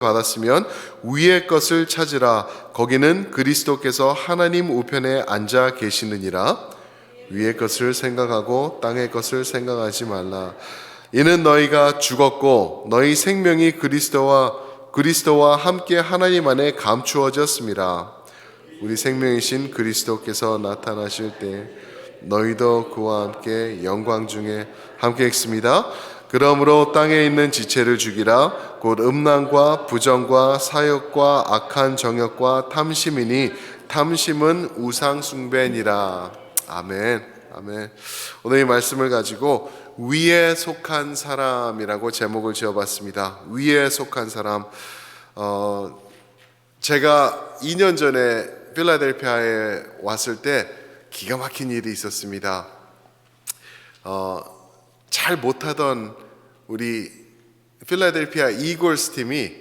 받았으면 위의 것을 찾으라. 거기는 그리스도께서 하나님 우편에 앉아 계시느니라. 위의 것을 생각하고 땅의 것을 생각하지 말라. 이는 너희가 죽었고 너희 생명이 그리스도와 함께 하나님 안에 감추어졌습니다. 우리 생명이신 그리스도께서 나타나실 때 너희도 그와 함께 영광 중에 함께 있습니다. 그러므로 땅에 있는 지체를 죽이라. 곧 음란과 부정과 사욕과 악한 정욕과 탐심이니 탐심은 우상 숭배니라. 아멘. 아멘. 오늘 이 말씀을 가지고 위에 속한 사람이라고 제목을 지어봤습니다. 위에 속한 사람. 제가 2년 전에 필라델피아에 왔을 때 기가 막힌 일이 있었습니다. 잘 못하던 우리 필라델피아 이글스 팀이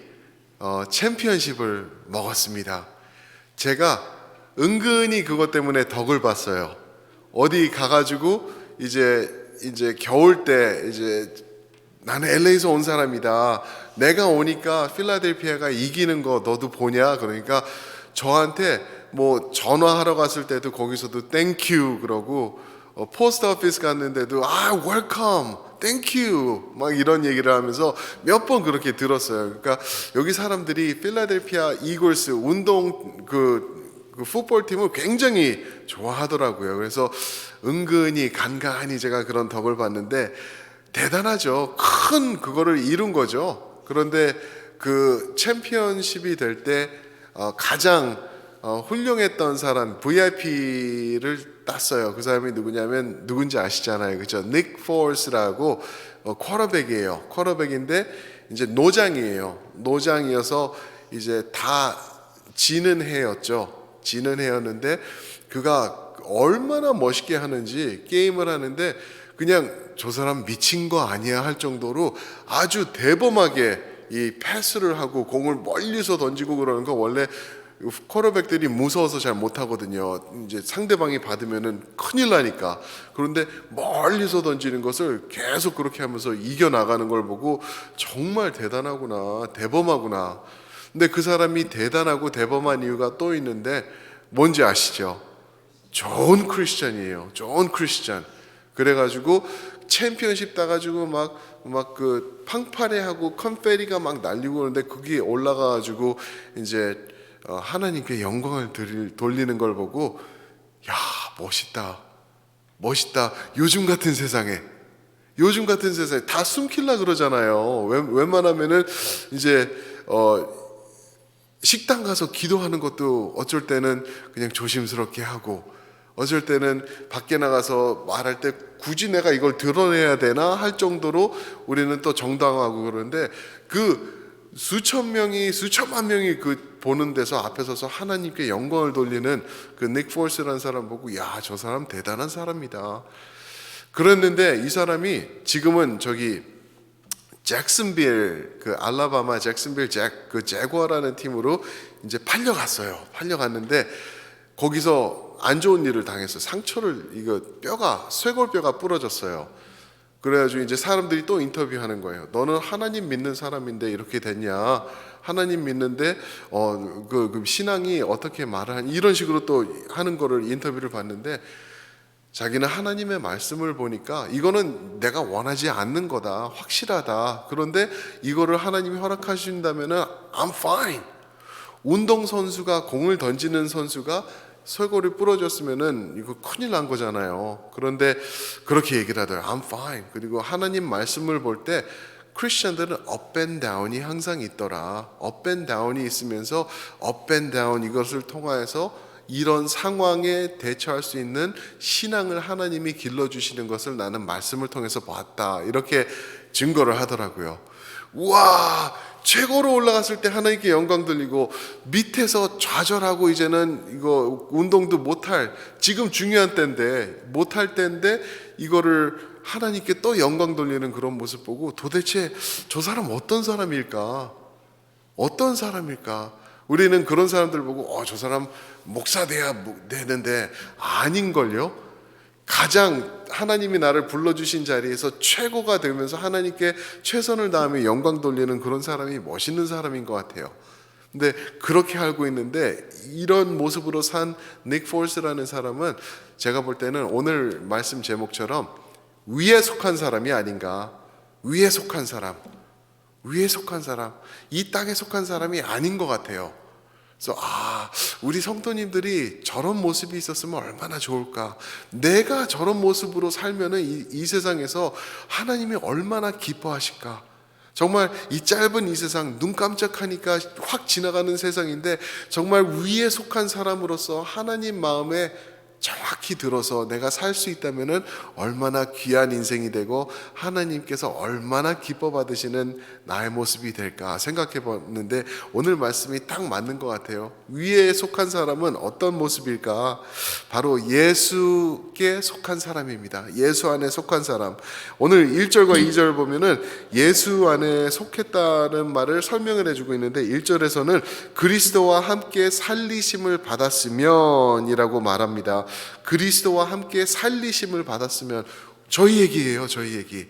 챔피언십을 먹었습니다. 제가 은근히 그것 때문에 덕을 봤어요. 어디 가가지고 이제 겨울 때 이제 나는 LA에서 온 사람이다. 내가 오니까 필라델피아가 이기는 거 너도 보냐? 그러니까 저한테 뭐 전화하러 갔을 때도 거기서도 땡큐 그러고 포스트 오피스 갔는데도 웰컴 땡큐 막 이런 얘기를 하면서 몇 번 그렇게 들었어요. 그러니까 여기 사람들이 필라델피아 이글스 운동 그 풋볼 팀을 굉장히 좋아하더라고요. 그래서 은근히 간간히 제가 그런 덕을 봤는데 대단하죠. 큰 그거를 이룬 거죠. 그런데 그 챔피언십이 될 때 가장 훌륭했던 사람 VIP를 땄어요. 그 사람이 누구냐면 누군지 아시잖아요, 그렇죠? 닉 포스라고 쿼터백이에요. 쿼터백인데 이제 노장이어서 이제 다 지는 해였죠. 지는 해였는데 그가 얼마나 멋있게 하는지 게임을 하는데 그냥 저 사람 미친 거 아니야 할 정도로 아주 대범하게 이 패스를 하고 공을 멀리서 던지고 그러는 거 원래 쿼터백들이 무서워서 잘 못하거든요. 이제 상대방이 받으면은 큰일 나니까. 그런데 멀리서 던지는 것을 계속 그렇게 하면서 이겨나가는 걸 보고 정말 대단하구나, 대범하구나. 근데 그 사람이 대단하고 대범한 이유가 또 있는데 뭔지 아시죠? 좋은 크리스찬이에요. 좋은 크리스찬. 그래가지고 챔피언십 따가지고 막 그 팡파레하고 컨페리가 막 날리고 그러는데 거기 올라가가지고 이제 하나님께 영광을 돌리는 걸 보고 야 멋있다. 요즘 같은 세상에 다 숨길라 그러잖아요. 웬만하면은 이제 식당 가서 기도하는 것도 어쩔 때는 그냥 조심스럽게 하고 어쩔 때는 밖에 나가서 말할 때 굳이 내가 이걸 드러내야 되나 할 정도로 우리는 또 정당하고 그러는데 그 수천만 명이 그 보는 데서 앞에 서서 하나님께 영광을 돌리는 그 닉 포스라는 사람 보고 야, 저 사람 대단한 사람이다. 그랬는데 이 사람이 지금은 저기 잭슨빌 그 알라바마 잭슨빌 그 제거라는 팀으로 이제 팔려갔는데 거기서 안 좋은 일을 당했어요. 상처를 쇄골뼈가 부러졌어요. 그래가지고 이제 사람들이 또 인터뷰하는 거예요. 너는 하나님 믿는 사람인데 이렇게 됐냐? 하나님 믿는데 그 신앙이 어떻게 말하는 이런 식으로 또 하는 거를 인터뷰를 봤는데 자기는 하나님의 말씀을 보니까 이거는 내가 원하지 않는 거다. 확실하다. 그런데 이거를 하나님이 허락하신다면은 I'm fine. 운동선수가 공을 던지는 선수가 쇄골이 부러졌으면은 이거 큰일 난 거잖아요. 그런데 그렇게 얘기를 하더라고요. I'm fine. 그리고 하나님 말씀을 볼 때 크리스천들은 업 앤 다운이 항상 있더라. 업 앤 다운이 있으면서 업 앤 다운 이것을 통하여서 이런 상황에 대처할 수 있는 신앙을 하나님이 길러주시는 것을 나는 말씀을 통해서 봤다. 이렇게 증거를 하더라고요. 우와, 최고로 올라갔을 때 하나님께 영광 돌리고 밑에서 좌절하고 이제는 이거 운동도 못할 지금 중요한 때인데 못할 때인데 이거를 하나님께 또 영광 돌리는 그런 모습 보고 도대체 저 사람 어떤 사람일까? 우리는 그런 사람들 보고 저 사람 목사 돼야 되는데 아닌걸요. 가장 하나님이 나를 불러주신 자리에서 최고가 되면서 하나님께 최선을 다하며 영광 돌리는 그런 사람이 멋있는 사람인 것 같아요. 근데 그렇게 알고 있는데 이런 모습으로 산 닉 폴스라는 사람은 제가 볼 때는 오늘 말씀 제목처럼 위에 속한 사람이 아닌가. 위에 속한 사람, 이 땅에 속한 사람이 아닌 것 같아요. 그래서 우리 성도님들이 저런 모습이 있었으면 얼마나 좋을까. 내가 저런 모습으로 살면은 이 세상에서 하나님이 얼마나 기뻐하실까. 정말 이 짧은 이 세상, 눈 깜짝하니까 확 지나가는 세상인데 정말 위에 속한 사람으로서 하나님 마음에 정확히 들어서 내가 살 수 있다면 얼마나 귀한 인생이 되고 하나님께서 얼마나 기뻐 받으시는 나의 모습이 될까 생각해 봤는데 오늘 말씀이 딱 맞는 것 같아요. 위에 속한 사람은 어떤 모습일까? 바로 예수께 속한 사람입니다. 예수 안에 속한 사람. 오늘 1절과 2절 보면은 예수 안에 속했다는 말을 설명을 해주고 있는데 1절에서는 그리스도와 함께 살리심을 받았으면 이라고 말합니다. 그리스도와 함께 살리심을 받았으면 저희 얘기예요. 저희 얘기.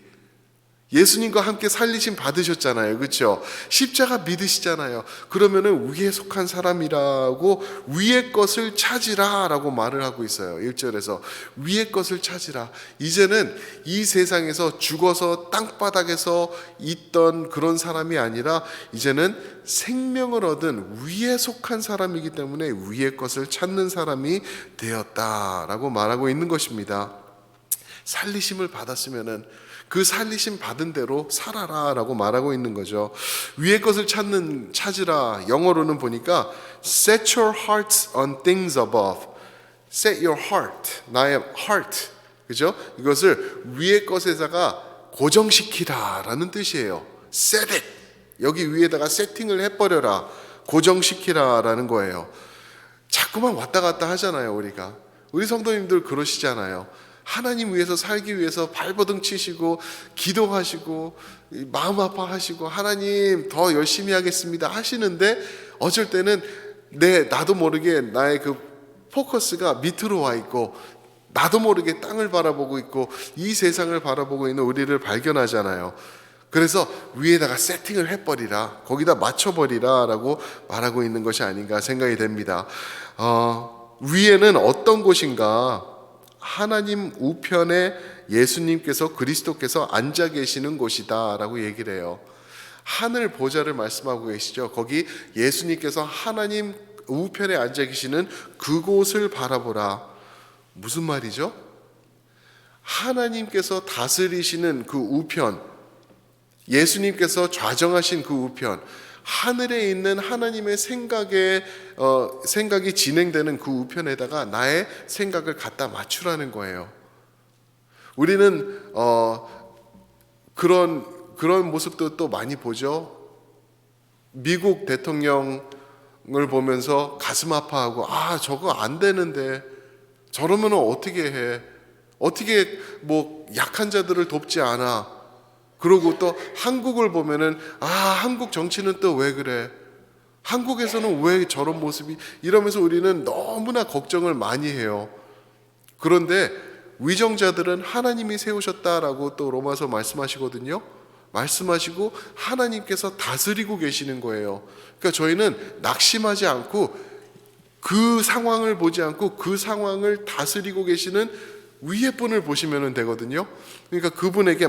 예수님과 함께 살리심 받으셨잖아요. 그렇죠? 십자가 믿으시잖아요. 그러면은 위에 속한 사람이라고 위의 것을 찾으라 라고 말을 하고 있어요. 1절에서 위의 것을 찾으라. 이제는 이 세상에서 죽어서 땅바닥에서 있던 그런 사람이 아니라 이제는 생명을 얻은 위에 속한 사람이기 때문에 위의 것을 찾는 사람이 되었다라고 말하고 있는 것입니다. 살리심을 받았으면은 그 살리심 받은 대로 살아라 라고 말하고 있는 거죠. 위의 것을 찾으라. 영어로는 보니까 set your hearts on things above. set your heart, 나의 heart. 그죠? 이것을 위의 것에다가 고정시키라 라는 뜻이에요. set it. 여기 위에다가 세팅을 해버려라. 고정시키라 라는 거예요. 자꾸만 왔다 갔다 하잖아요. 우리 성도님들 그러시잖아요. 하나님 위해서 살기 위해서 발버둥 치시고 기도하시고 마음 아파하시고 하나님 더 열심히 하겠습니다 하시는데 어쩔 때는 나도 모르게 나의 그 포커스가 밑으로 와 있고 나도 모르게 땅을 바라보고 있고 이 세상을 바라보고 있는 우리를 발견하잖아요. 그래서 위에다가 세팅을 해버리라, 거기다 맞춰버리라 라고 말하고 있는 것이 아닌가 생각이 됩니다. 위에는 어떤 곳인가? 하나님 우편에 예수님께서 그리스도께서 앉아 계시는 곳이다 라고 얘기를 해요. 하늘 보좌를 말씀하고 계시죠. 거기 예수님께서 하나님 우편에 앉아 계시는 그곳을 바라보라. 무슨 말이죠? 하나님께서 다스리시는 그 우편, 예수님께서 좌정하신 그 우편, 하늘에 있는 하나님의 생각이 진행되는 그 우편에다가 나의 생각을 갖다 맞추라는 거예요. 우리는 그런 모습도 또 많이 보죠. 미국 대통령을 보면서 가슴 아파하고 저거 안 되는데 저러면 어떻게 해? 어떻게 약한 자들을 돕지 않아? 그리고 또 한국을 보면은 한국 정치는 또 왜 그래? 한국에서는 왜 저런 모습이? 이러면서 우리는 너무나 걱정을 많이 해요. 그런데 위정자들은 하나님이 세우셨다라고 또 로마서 말씀하시거든요. 말씀하시고 하나님께서 다스리고 계시는 거예요. 그러니까 저희는 낙심하지 않고 그 상황을 보지 않고 그 상황을 다스리고 계시는 위의 분을 보시면 되거든요. 그러니까 그분에게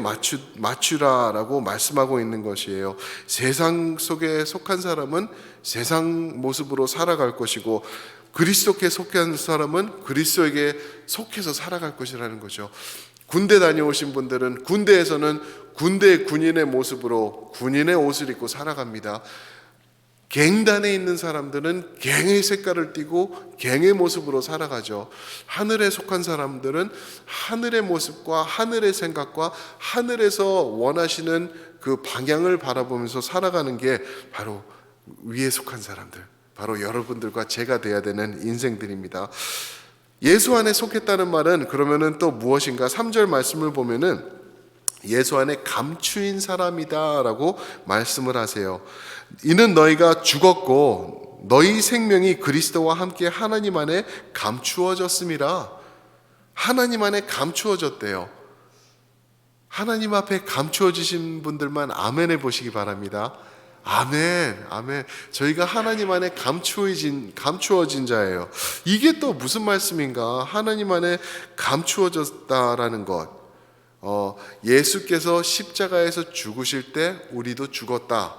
맞추라라고 말씀하고 있는 것이에요. 세상 속에 속한 사람은 세상 모습으로 살아갈 것이고 그리스도께 속한 사람은 그리스도에게 속해서 살아갈 것이라는 거죠. 군대 다녀오신 분들은 군대에서는 군대의 군인의 모습으로 군인의 옷을 입고 살아갑니다. 갱단에 있는 사람들은 갱의 색깔을 띠고 갱의 모습으로 살아가죠. 하늘에 속한 사람들은 하늘의 모습과 하늘의 생각과 하늘에서 원하시는 그 방향을 바라보면서 살아가는 게 바로 위에 속한 사람들, 바로 여러분들과 제가 돼야 되는 인생들입니다. 예수 안에 속했다는 말은 그러면은 또 무엇인가? 3절 말씀을 보면은 예수 안에 감추인 사람이다라고 말씀을 하세요. 이는 너희가 죽었고 너희 생명이 그리스도와 함께 하나님 안에 감추어졌음이라. 하나님 안에 감추어졌대요. 하나님 앞에 감추어지신 분들만 아멘 해보시기 바랍니다. 아멘, 아멘. 저희가 하나님 안에 감추어진 자예요. 이게 또 무슨 말씀인가? 하나님 안에 감추어졌다라는 것. 예수께서 십자가에서 죽으실 때 우리도 죽었다.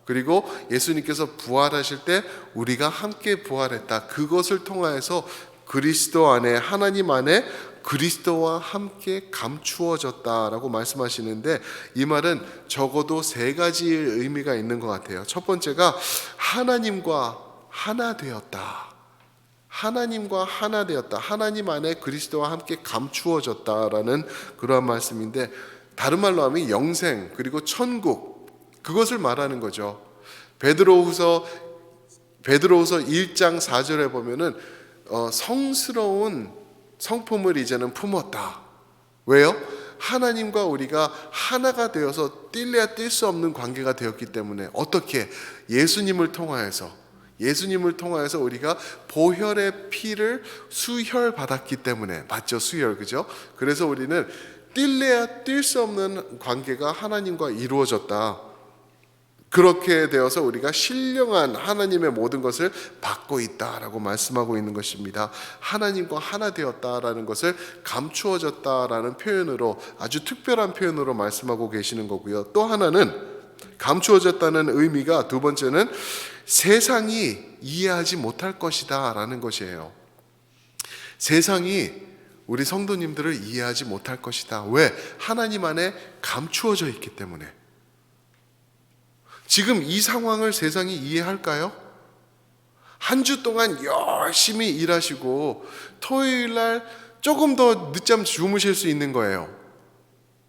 그리고 예수님께서 부활하실 때 우리가 함께 부활했다. 그것을 통하여서 그리스도 안에, 하나님 안에 그리스도와 함께 감추어졌다라고 말씀하시는데, 이 말은 적어도 세 가지의 의미가 있는 것 같아요. 첫 번째가 하나님과 하나 되었다. 하나님과 하나 되었다. 하나님 안에 그리스도와 함께 감추어졌다라는 그러한 말씀인데, 다른 말로 하면 영생 그리고 천국, 그것을 말하는 거죠. 베드로후서 1장 4절에 보면은 성스러운 성품을 이제는 품었다. 왜요? 하나님과 우리가 하나가 되어서 뗄래야 뗄 수 없는 관계가 되었기 때문에. 어떻게? 예수님을 통하여서 우리가 보혈의 피를 수혈 받았기 때문에. 맞죠? 수혈, 그죠? 그래서 우리는 뗄래야 뗄 수 없는 관계가 하나님과 이루어졌다. 그렇게 되어서 우리가 신령한 하나님의 모든 것을 받고 있다라고 말씀하고 있는 것입니다. 하나님과 하나 되었다라는 것을 감추어졌다라는 표현으로, 아주 특별한 표현으로 말씀하고 계시는 거고요. 또 하나는 감추어졌다는 의미가, 두 번째는 세상이 이해하지 못할 것이다 라는 것이에요. 세상이 우리 성도님들을 이해하지 못할 것이다. 왜? 하나님 안에 감추어져 있기 때문에. 지금 이 상황을 세상이 이해할까요? 한 주 동안 열심히 일하시고 토요일 날 조금 더 늦잠 주무실 수 있는 거예요.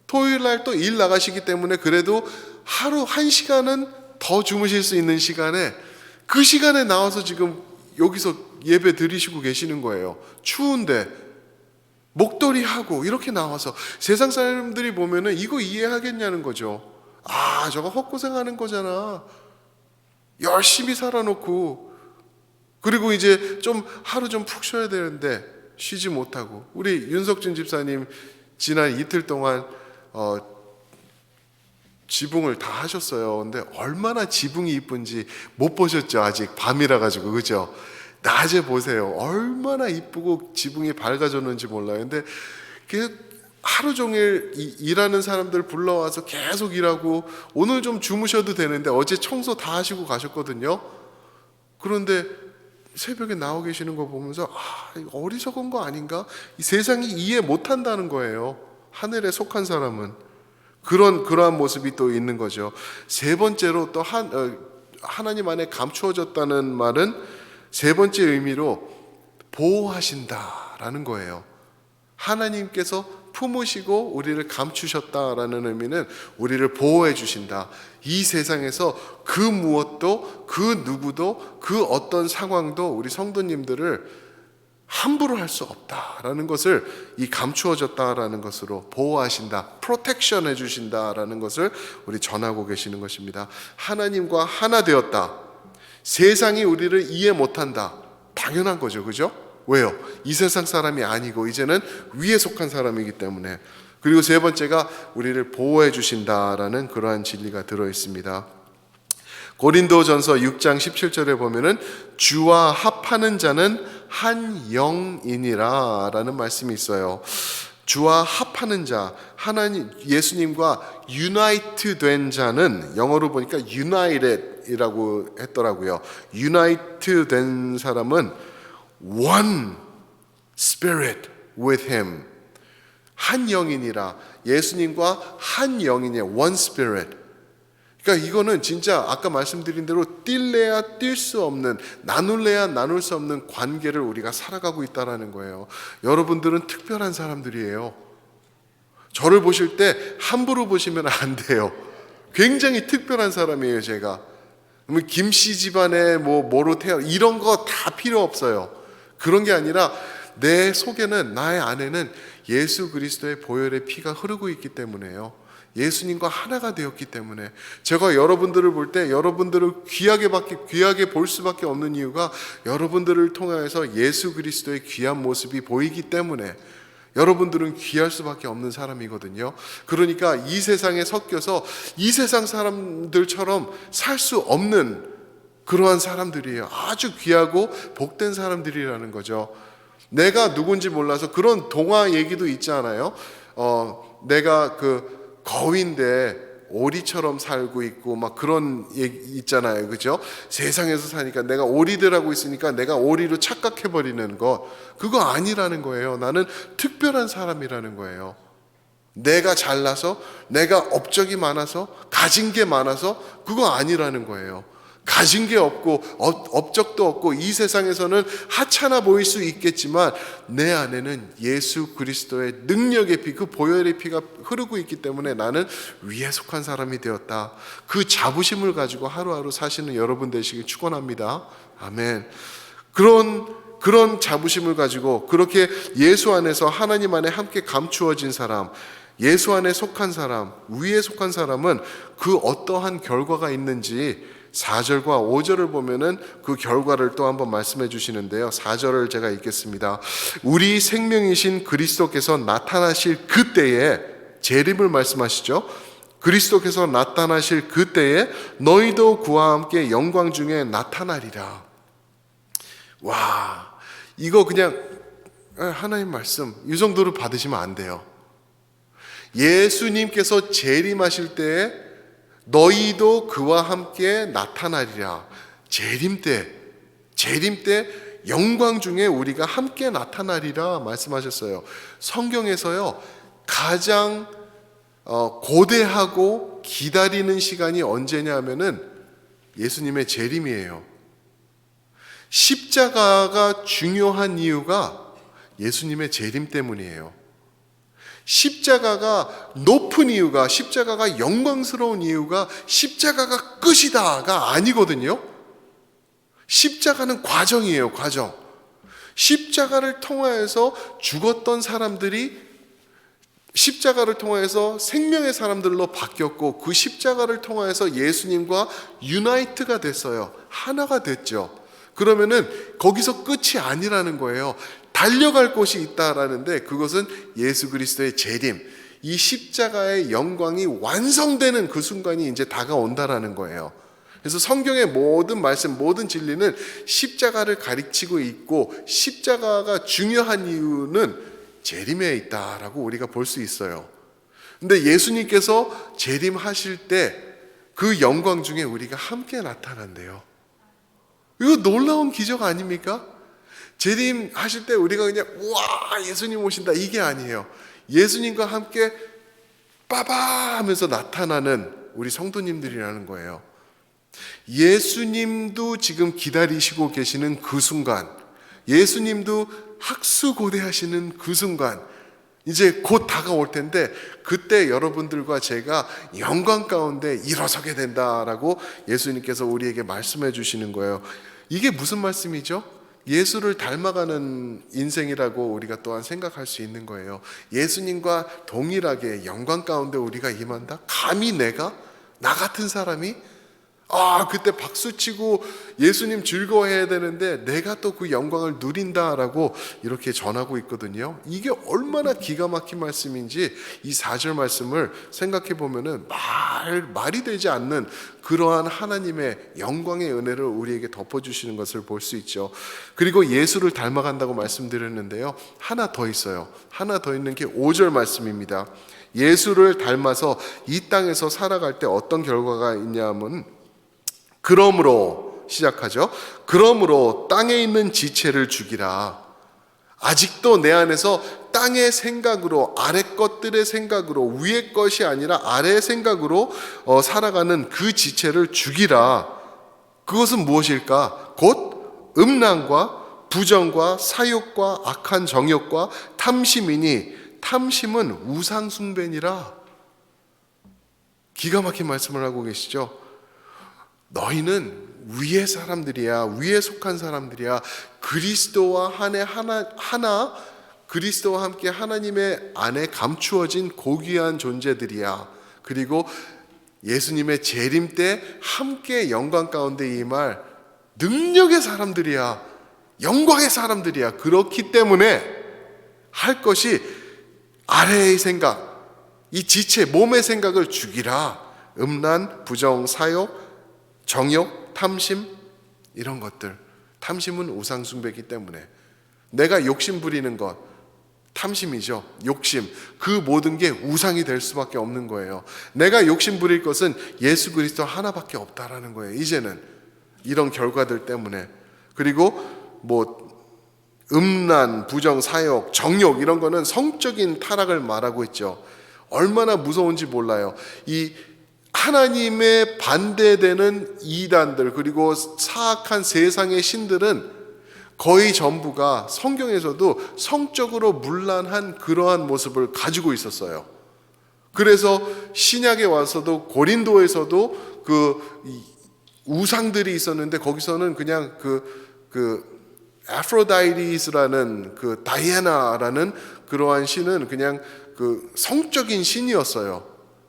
토요일 날 또 일 나가시기 때문에 그래도 하루 1시간은 더 주무실 수 있는 시간에, 그 시간에 나와서 지금 여기서 예배 드리시고 계시는 거예요. 추운데 목도리 하고 이렇게 나와서. 세상 사람들이 보면은 이거 이해하겠냐는 거죠. 아, 저거 헛고생하는 거잖아. 열심히 살아놓고, 그리고 이제 좀 하루 좀 푹 쉬어야 되는데 쉬지 못하고. 우리 윤석준 집사님 지난 이틀 동안 지붕을 다 하셨어요. 근데 얼마나 지붕이 이쁜지 못 보셨죠? 아직 밤이라 가지고, 그죠? 낮에 보세요. 얼마나 이쁘고 지붕이 밝아졌는지 몰라요. 근데 하루 종일 일하는 사람들 불러와서 계속 일하고, 오늘 좀 주무셔도 되는데 어제 청소 다 하시고 가셨거든요. 그런데 새벽에 나와 계시는 거 보면서 어리석은 거 아닌가? 이 세상이 이해 못한다는 거예요. 하늘에 속한 사람은. 그러한 모습이 또 있는 거죠. 세 번째로 또 하나님 안에 감추어졌다는 말은 세 번째 의미로 보호하신다라는 거예요. 하나님께서 품으시고 우리를 감추셨다라는 의미는 우리를 보호해 주신다. 이 세상에서 그 무엇도, 그 누구도, 그 어떤 상황도 우리 성도님들을 함부로 할 수 없다라는 것을, 이 감추어졌다라는 것으로 보호하신다, 프로텍션 해주신다라는 것을 우리 전하고 계시는 것입니다. 하나님과 하나 되었다. 세상이 우리를 이해 못한다. 당연한 거죠, 그죠? 왜요? 이 세상 사람이 아니고 이제는 위에 속한 사람이기 때문에. 그리고 세 번째가 우리를 보호해 주신다라는 그러한 진리가 들어 있습니다. 고린도전서 6장 17절에 보면은 주와 합하는 자는 한 영이니라 라는 말씀이 있어요. 주와 합하는 자, 하나님 예수님과 유나이트 된 자는, 영어로 보니까 united이라고 했더라고요. 유나이트 된 사람은 one spirit with him, 한 영이니라. 예수님과 한 영이냐, one spirit. 그러니까 이거는 진짜 아까 말씀드린 대로 뗄래야 뗄 수 없는, 나눌래야 나눌 수 없는 관계를 우리가 살아가고 있다는 거예요. 여러분들은 특별한 사람들이에요. 저를 보실 때 함부로 보시면 안 돼요. 굉장히 특별한 사람이에요, 제가. 김씨 집안에 뭐로 태어, 이런 거 다 필요 없어요. 그런 게 아니라 내 속에는, 나의 안에는 예수 그리스도의 보혈의 피가 흐르고 있기 때문에요. 예수님과 하나가 되었기 때문에. 제가 여러분들을 볼 때 여러분들을 귀하게 볼 수밖에 없는 이유가 여러분들을 통하여서 예수 그리스도의 귀한 모습이 보이기 때문에, 여러분들은 귀할 수밖에 없는 사람이거든요. 그러니까 이 세상에 섞여서 이 세상 사람들처럼 살 수 없는 그러한 사람들이에요. 아주 귀하고 복된 사람들이라는 거죠. 내가 누군지 몰라서 그런 동화 얘기도 있잖아요. 내가 그 거위인데 오리처럼 살고 있고 막 그런 얘기 있잖아요. 그죠? 세상에서 사니까 내가 오리들하고 있으니까 내가 오리로 착각해버리는 거, 그거 아니라는 거예요. 나는 특별한 사람이라는 거예요. 내가 잘나서, 내가 업적이 많아서, 가진 게 많아서 그거 아니라는 거예요. 가진 게 없고 업적도 없고 이 세상에서는 하찮아 보일 수 있겠지만 내 안에는 예수 그리스도의 능력의 피, 그 보혈의 피가 흐르고 있기 때문에 나는 위에 속한 사람이 되었다. 그 자부심을 가지고 하루하루 사시는 여러분 되시길 축원합니다. 아멘. 그런 자부심을 가지고 그렇게 예수 안에서 하나님 안에 함께 감추어진 사람, 예수 안에 속한 사람, 위에 속한 사람은 그 어떠한 결과가 있는지 4절과 5절을 보면은 그 결과를 또 한번 말씀해 주시는데요. 4절을 제가 읽겠습니다. 우리 생명이신 그리스도께서 나타나실 그때에, 재림을 말씀하시죠. 그리스도께서 나타나실 그때에 너희도 그와 함께 영광 중에 나타나리라. 와, 이거 그냥 하나님 말씀 이 정도로 받으시면 안 돼요. 예수님께서 재림하실 때에 너희도 그와 함께 나타나리라. 재림 때 영광 중에 우리가 함께 나타나리라 말씀하셨어요. 성경에서요 가장 고대하고 기다리는 시간이 언제냐면은 예수님의 재림이에요. 십자가가 중요한 이유가 예수님의 재림 때문이에요. 십자가가 높은 이유가, 십자가가 영광스러운 이유가 십자가가 끝이다가 아니거든요. 십자가는 과정이에요, 과정. 십자가를 통하여서 죽었던 사람들이 십자가를 통하여서 생명의 사람들로 바뀌었고 그 십자가를 통하여서 예수님과 유나이트가 됐어요. 하나가 됐죠. 그러면은 거기서 끝이 아니라는 거예요. 달려갈 곳이 있다라는데 그것은 예수 그리스도의 재림, 이 십자가의 영광이 완성되는 그 순간이 이제 다가온다라는 거예요. 그래서 성경의 모든 말씀, 모든 진리는 십자가를 가르치고 있고 십자가가 중요한 이유는 재림에 있다라고 우리가 볼 수 있어요. 근데 예수님께서 재림하실 때 그 영광 중에 우리가 함께 나타난대요. 이거 놀라운 기적 아닙니까? 재림하실 때 우리가 그냥 우와 예수님 오신다 이게 아니에요. 예수님과 함께 빠바 하면서 나타나는 우리 성도님들이라는 거예요. 예수님도 지금 기다리시고 계시는 그 순간, 예수님도 학수고대하시는 그 순간 이제 곧 다가올 텐데 그때 여러분들과 제가 영광 가운데 일어서게 된다라고 예수님께서 우리에게 말씀해 주시는 거예요. 이게 무슨 말씀이죠? 예수를 닮아가는 인생이라고 우리가 또한 생각할 수 있는 거예요. 예수님과 동일하게 영광 가운데 우리가 임한다? 감히 내가? 나 같은 사람이? 그때 박수치고 예수님 즐거워해야 되는데 내가 또 그 영광을 누린다라고 이렇게 전하고 있거든요. 이게 얼마나 기가 막힌 말씀인지 이 4절 말씀을 생각해 보면은 말이 되지 않는 그러한 하나님의 영광의 은혜를 우리에게 덮어주시는 것을 볼 수 있죠. 그리고 예수를 닮아간다고 말씀드렸는데요. 하나 더 있어요. 하나 더 있는 게 5절 말씀입니다. 예수를 닮아서 이 땅에서 살아갈 때 어떤 결과가 있냐면 그러므로 시작하죠. 그러므로 땅에 있는 지체를 죽이라. 아직도 내 안에서 땅의 생각으로, 아래 것들의 생각으로, 위의 것이 아니라 아래의 생각으로 살아가는 그 지체를 죽이라. 그것은 무엇일까? 곧 음란과 부정과 사욕과 악한 정욕과 탐심이니 탐심은 우상 숭배니라. 기가 막힌 말씀을 하고 계시죠. 너희는 위의 사람들이야. 위에 속한 사람들이야. 그리스도와 하나 그리스도와 함께 하나님의 안에 감추어진 고귀한 존재들이야. 그리고 예수님의 재림 때 함께 영광 가운데 임할 능력의 사람들이야. 영광의 사람들이야. 그렇기 때문에 할 것이 아래의 생각, 이 지체, 몸의 생각을 죽이라. 음란, 부정, 사욕, 정욕, 탐심, 이런 것들. 탐심은 우상 숭배이기 때문에 내가 욕심 부리는 것, 탐심이죠. 욕심. 그 모든 게 우상이 될 수밖에 없는 거예요. 내가 욕심 부릴 것은 예수 그리스도 하나밖에 없다라는 거예요. 이제는 이런 결과들 때문에. 그리고 뭐 음란, 부정, 사욕, 정욕, 이런 거는 성적인 타락을 말하고 있죠. 얼마나 무서운지 몰라요. 이 하나님의 반대되는 이단들, 그리고 사악한 세상의 신들은 거의 전부가 성경에서도 성적으로 문란한 그러한 모습을 가지고 있었어요. 그래서 신약에 와서도 고린도에서도 그 우상들이 있었는데 거기서는 그냥 그 아프로다이티스라는 그 다이애나라는 그러한 신은 그냥 그 성적인 신이었어요.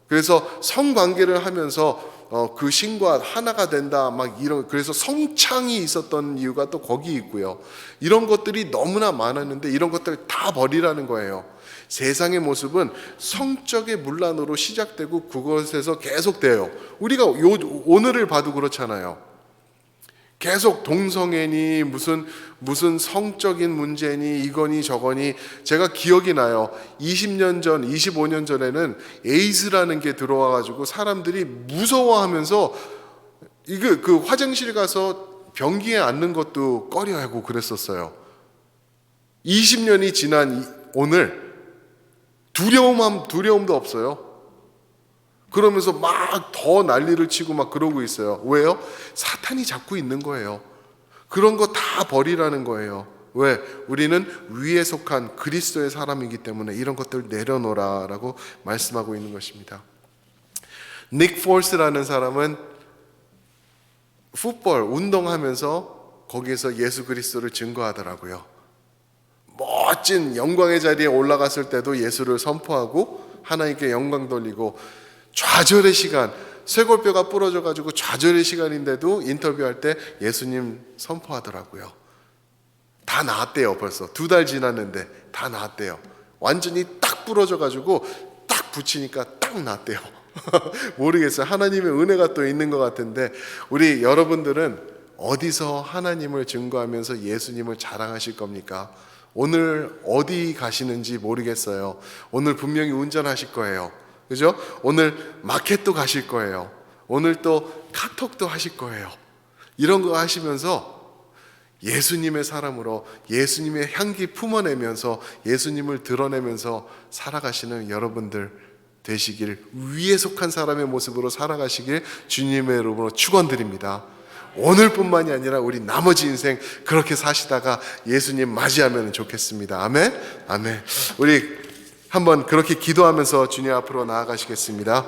그래서 성관계를 하면서 그 신과 하나가 된다 막 이런, 그래서 성창이 있었던 이유가 또 거기 있고요. 이런 것들이 너무나 많았는데 이런 것들 다 버리라는 거예요. 세상의 모습은 성적의 문란으로 시작되고 그것에서 계속돼요. 우리가 오늘을 봐도 그렇잖아요. 계속 동성애니 무슨 성적인 문제니 이거니 저거니. 제가 기억이 나요. 20년 전, 25년 전에는 에이즈라는 게 들어와 가지고 사람들이 무서워하면서 이거 그 화장실 가서 변기에 앉는 것도 꺼려하고 그랬었어요. 20년이 지난 오늘 두려움도 없어요. 그러면서 막 더 난리를 치고 막 그러고 있어요. 왜요? 사탄이 잡고 있는 거예요. 그런 거 다 버리라는 거예요. 왜? 우리는 위에 속한 그리스도의 사람이기 때문에 이런 것들 내려놓으라라고 말씀하고 있는 것입니다. 닉 포스라는 사람은 풋볼 운동하면서 거기에서 예수 그리스도를 증거하더라고요. 멋진 영광의 자리에 올라갔을 때도 예수를 선포하고 하나님께 영광 돌리고, 좌절의 시간, 쇄골뼈가 부러져 가지고 좌절의 시간인데도 인터뷰할 때 예수님 선포하더라고요. 다 나았대요. 벌써 2달 지났는데 다 나았대요. 완전히 딱 부러져 가지고 딱 붙이니까 딱 나았대요. 모르겠어요. 하나님의 은혜가 또 있는 것 같은데, 우리 여러분들은 어디서 하나님을 증거하면서 예수님을 자랑하실 겁니까? 오늘 어디 가시는지 모르겠어요. 오늘 분명히 운전하실 거예요. 그죠? 오늘 마켓도 가실 거예요. 오늘 또 카톡도 하실 거예요. 이런 거 하시면서 예수님의 사람으로 예수님의 향기 품어내면서 예수님을 드러내면서 살아가시는 여러분들 되시길, 위에 속한 사람의 모습으로 살아가시길 주님의 이름으로 축원드립니다. 오늘뿐만이 아니라 우리 나머지 인생 그렇게 사시다가 예수님 맞이하면 좋겠습니다. 아멘. 아멘. 우리 한번 그렇게 기도하면서 주님 앞으로 나아가시겠습니다.